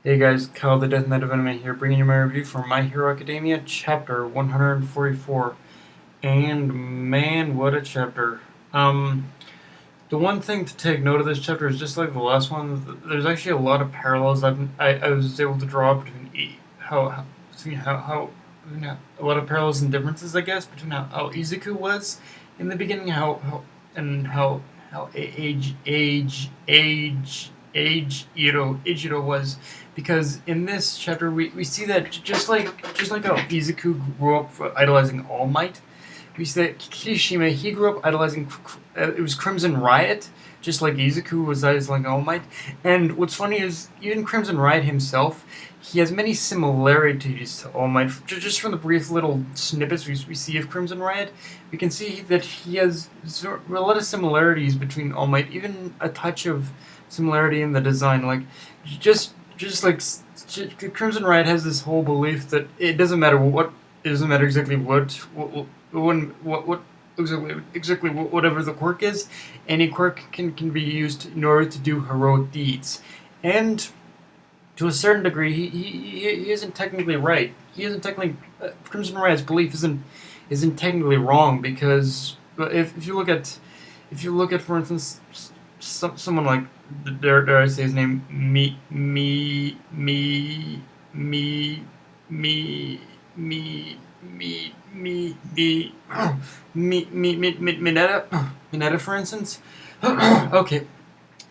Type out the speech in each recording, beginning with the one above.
Hey guys, Kyle the Death Knight of Anime here, bringing you my review for My Hero Academia, chapter 144. And man, what a chapter. The one thing to take note of this chapter is just like the last one, there's actually a lot of parallels I was able to draw between a lot of parallels and differences, I guess, between how Izuku was in the beginning, and how Eijiro was, because in this chapter we see that just like how Izuku grew up idolizing All Might, we see that Kirishima, he grew up idolizing it was Crimson Riot, just like Izuku was idolizing All Might. And what's funny is even Crimson Riot himself, he has many similarities to All Might. Just from the brief little snippets we see of Crimson Riot, we can see that he has a lot of similarities between All Might, even a touch of similarity in the design. Like, just like Crimson Riot has this whole belief that it doesn't matter exactly what exactly whatever the quirk is, any quirk can be used in order to do heroic deeds. And to a certain degree, he isn't technically right. He isn't technically Crimson Riot's belief isn't technically wrong, because if you look at, for instance, someone like, dare I say his name, me me me Mineta, for instance. Okay,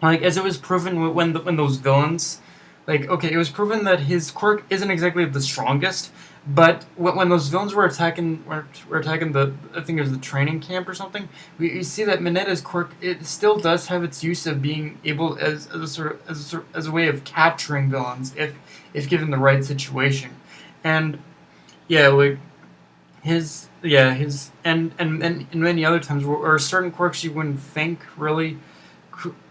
like, as it was proven when those villains, like, okay, it was proven that his quirk isn't exactly the strongest, but when those villains were attacking the, I think it was the training camp or something, we see that Mineta's quirk, it still does have its use of being able as a way of capturing villains if given the right situation. And yeah, like, his and many other times, or certain quirks you wouldn't think really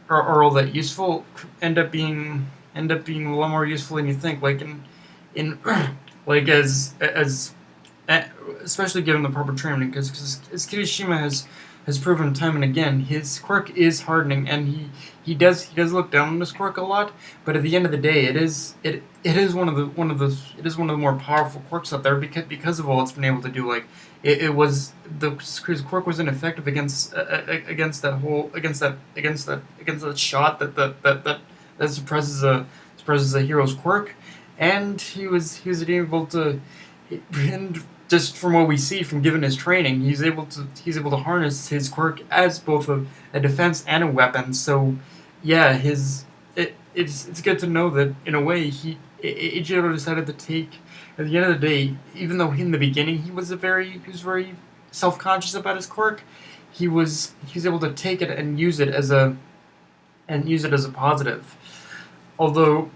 are all that useful, end up being a lot more useful than you think. Like in like as especially given the proper training, because as Kirishima has proven time and again, his quirk is hardening, and he does look down on his quirk a lot. But at the end of the day, it is one of the more powerful quirks out there, because of all it's been able to do. Like, it was his quirk was ineffective against that shot that suppresses a hero's quirk, and he was able to, and just from what we see from given his training, he's able to harness his quirk as both a defense and a weapon. So yeah, it's good to know that in a way Ichiro decided to take, at the end of the day, even though in the beginning he was very self conscious about his quirk, he was able to take it and use it as a positive. Although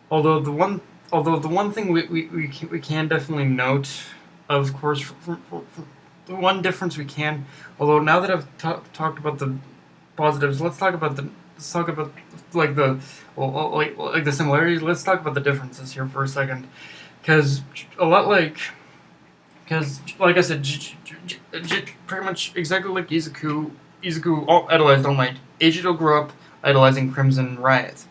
although the one although the one thing we can definitely note, of course, the one difference we can, although now that I've talked about the positives, let's talk about like like the similarities. Let's talk about the differences here for a second, because a lot like because like I said, pretty much exactly like Izuku idolized All Might. Eijiro grew up idolizing Crimson Riot.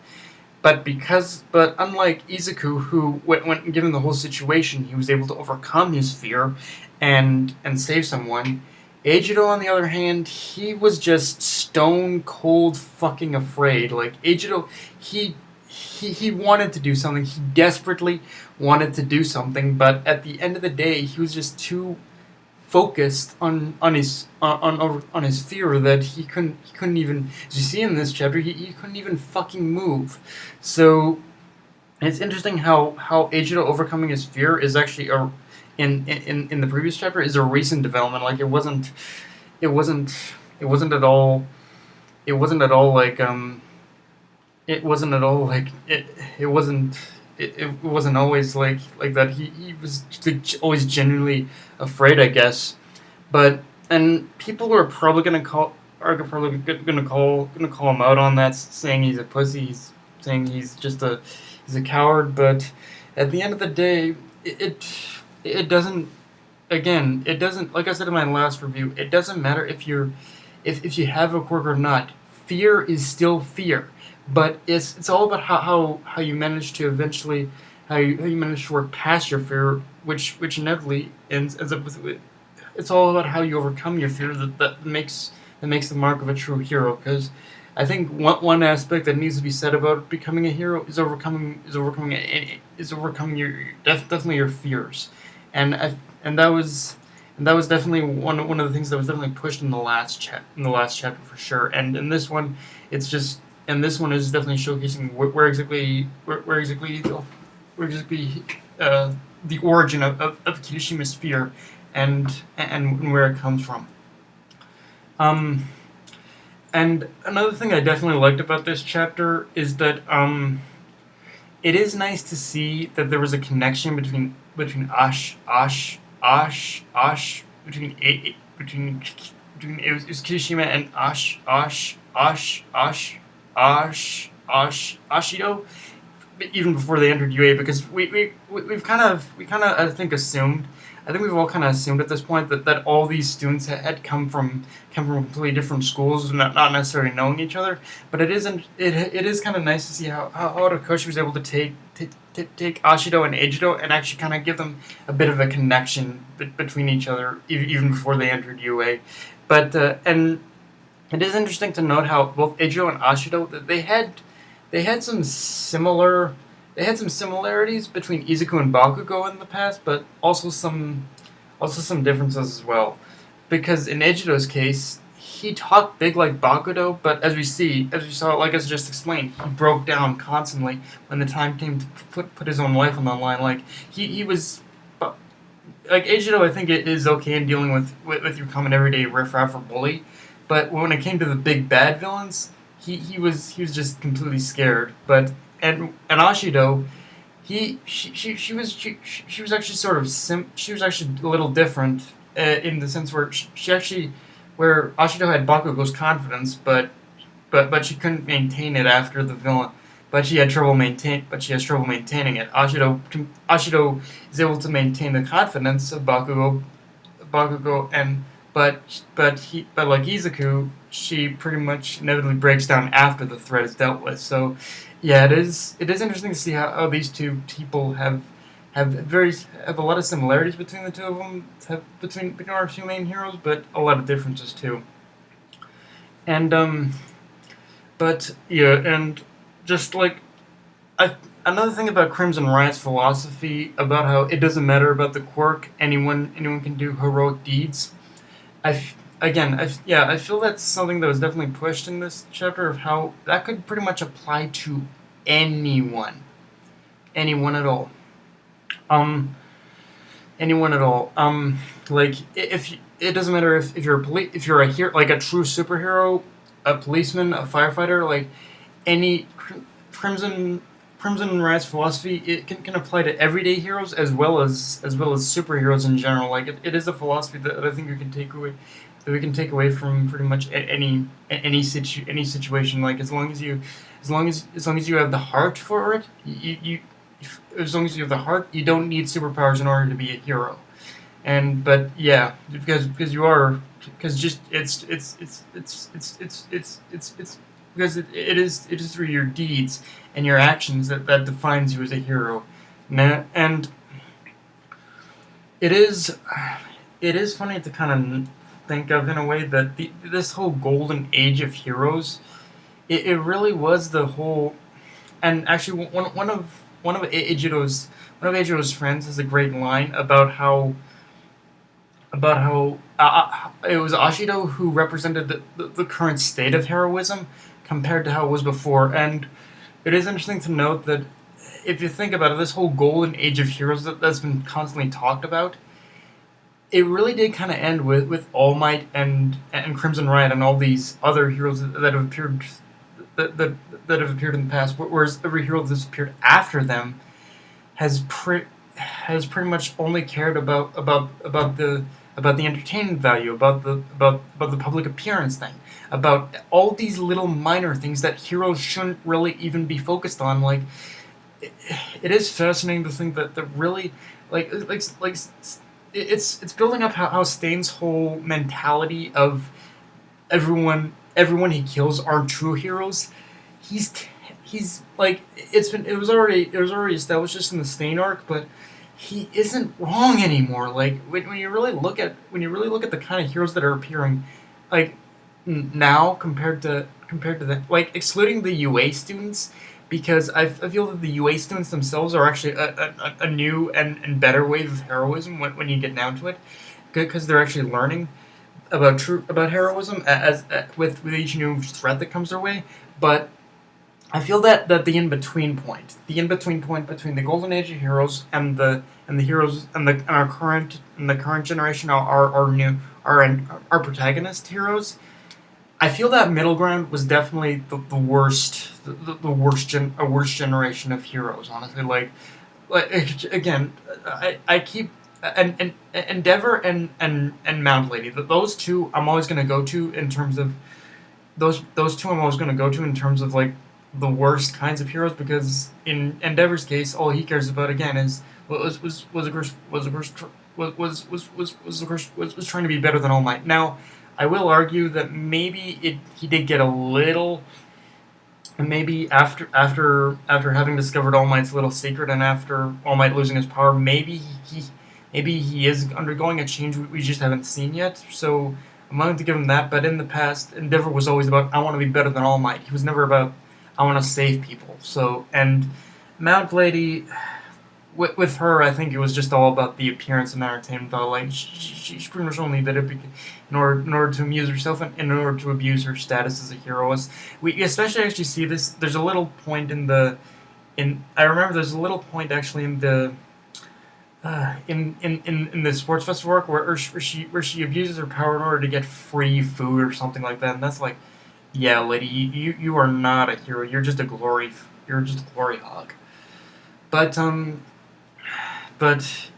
But unlike Izuku, who, when given the whole situation, he was able to overcome his fear and save someone, Eijiro, on the other hand, he was just stone cold fucking afraid. Like, Eijiro, he wanted to do something. He desperately wanted to do something, but at the end of the day, he was just too focused on his fear that he couldn't even, as you see in this chapter, he couldn't even fucking move. So it's interesting how Eijiro overcoming his fear is actually in the previous chapter is a recent development. Like, it wasn't it wasn't at all it wasn't at all like it wasn't at all like it wasn't it wasn't always like that. He was always genuinely afraid, I guess. But, and people are probably gonna call him out on that, saying he's a pussy, saying he's a coward. But at the end of the day, it doesn't. Again, it doesn't. Like I said in my last review, it doesn't matter if you have a quirk or not. Fear is still fear. but it's all about how you manage to eventually how you manage to work past your fear, which inevitably ends up with it's all about how you overcome your fear that makes the mark of a true hero. Because I think one aspect that needs to be said about becoming a hero is overcoming definitely your fears, and and that was and that was definitely one of the things that was definitely pushed in the last chapter for sure. And in this one, it's just and this one is definitely showcasing where exactly the origin of Kirishima's fear and where it comes from. Um, and another thing I definitely liked about this chapter is that it is nice to see that there was a connection between between it was Kirishima and Ashido even before they entered UA, because we kind of I think we've all kind of assumed at this point that all these students had come from completely different schools, not necessarily knowing each other. But it is kind of nice to see how Otokoshi was able to take Ashido and Eijiro and actually kind of give them a bit of a connection between each other even before they entered UA. But and it is interesting to note how both Eijiro and Ashido they had some similar they had some similarities between Izuku and Bakugo in the past, but also some differences as well. Because in Eijiro's case, he talked big like Bakugo, but as we saw, like I just explained, he broke down constantly when the time came to put his own life on the line. Like he was like Eijiro, I think it is okay in dealing with your common everyday riffraff or bully, but when it came to the big bad villains, he was just completely scared. But and Ashido, she was actually she was actually a little different in the sense where she actually where Ashido had Bakugo's confidence, but she couldn't maintain it after the villain. But she has trouble maintaining it. Ashido is able to maintain the confidence of Bakugo, and but like Izuku, she pretty much inevitably breaks down after the threat is dealt with. So, yeah, it is interesting to see how these two people have a lot of similarities between the two of them, between our two main heroes, but a lot of differences too. And but yeah, and just like another thing about Crimson Riot's philosophy about how it doesn't matter about the quirk, anyone can do heroic deeds. I feel that's something that was definitely pushed in this chapter of how that could pretty much apply to anyone, anyone at all. Um, anyone at all. Like if it doesn't matter if you're if you're a hero, like a true superhero, a policeman, a firefighter, like any Crimson Riot's philosophy, it can apply to everyday heroes as well as superheroes in general. Like it is a philosophy that I think we can take away from pretty much any situation. Like as long as you have the heart for it, as long as you have the heart, you don't need superpowers in order to be a hero. And but yeah, because you are because just it's because it is through your deeds and your actions that defines you as a hero. And it is funny to kind of think of in a way that this whole golden age of heroes, it really was the whole. And actually, one of Eijiro's friends has a great line about how it was Ashido who represented the current state of heroism compared to how it was before. And it is interesting to note that if you think about it, this whole golden age of heroes that's been constantly talked about, it really did kind of end with All Might and Crimson Riot and all these other heroes that have appeared that have appeared in the past. Whereas every hero that's appeared after them has pretty much only cared about the entertainment value, about the public appearance thing, about all these little minor things that heroes shouldn't really even be focused on. Like it is fascinating to think that really like it's building up how Stain's whole mentality of everyone he kills aren't true heroes. He's he's like it was already established just in the Stain arc, but he isn't wrong anymore. Like when you really look at the kind of heroes that are appearing, like now compared to that, like excluding the UA students, because I feel that the UA students themselves are actually a new and better wave of heroism when you get down to it, because they're actually learning about heroism with each new threat that comes their way. But I feel that the in between point between the golden age of heroes and the heroes and the current generation are new our protagonist heroes. I feel that middle ground was definitely the worst, a worst generation of heroes. Honestly, like again, I keep and Endeavor and Mount Lady. Those two I'm always gonna go to in terms of those two I'm always gonna go to in terms of like the worst kinds of heroes, because in Endeavor's case, all he cares about again is was of course was trying to be better than All Might. Now, I will argue that maybe he did get a little, and maybe after having discovered All Might's little secret, and after All Might losing his power, maybe he is undergoing a change we just haven't seen yet. So I'm willing to give him that. But in the past, Endeavor was always about I want to be better than All Might. He was never about I want to save people. So, and Mount Lady, with her, I think it was just all about the appearance and entertainment. Though, like she pretty much only did it in order to amuse herself and in order to abuse her status as a heroess. We especially actually see this. There's a little point I remember there's a little point actually in the in the sports festival arc where she abuses her power in order to get free food or something like that, and that's like, yeah, lady, you are not a hero. You're just a glory hog. But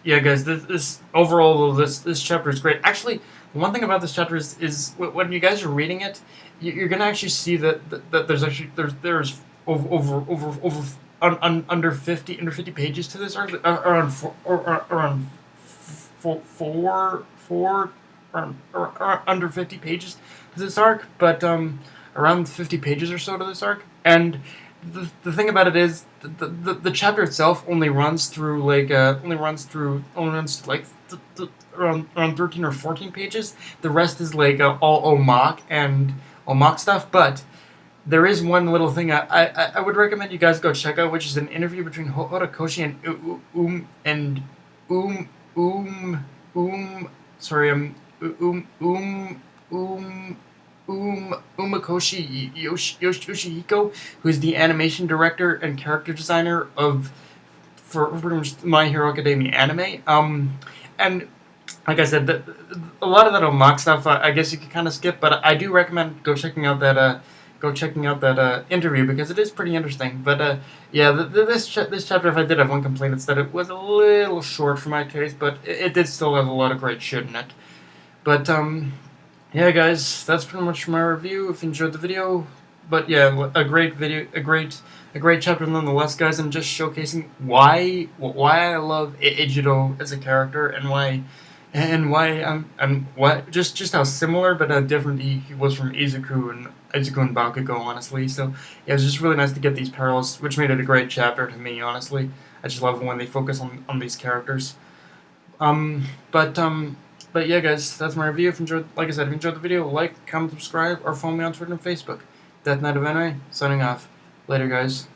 yeah, guys, this overall this chapter is great. Actually, one thing about this chapter is when you guys are reading it, you're gonna actually see that there's over under 50 pages to this arc, around under 50 pages to this arc, but around 50 pages or so to this arc. And the thing about it is the chapter itself only runs through around 13 or 14 pages. The rest is like all Omak stuff. But there is one little thing I would recommend you guys go check out, which is an interview between Horikoshi and Umakoshi Yoshihiko, who's the animation director and character designer for My Hero Academia anime. And like I said, a lot of that Omak stuff, I guess you could kind of skip, but I do recommend checking out that interview, because it is pretty interesting. But yeah, this chapter, if I did have one complaint, it's that it was a little short for my taste, but it did still have a lot of great shit in it. But yeah, guys, that's pretty much my review. If you enjoyed the video, but yeah, a great video, a great chapter nonetheless, guys, and just showcasing why I love Eijiro as a character, and why just how similar but how different he was from Izuku and Bakugo, honestly. So yeah, it was just really nice to get these parallels, which made it a great chapter to me, honestly. I just love when they focus on these characters. But yeah, guys, that's my review. If you enjoyed the video, like, comment, subscribe, or follow me on Twitter and Facebook. Death Knight of Anime, signing off. Later, guys.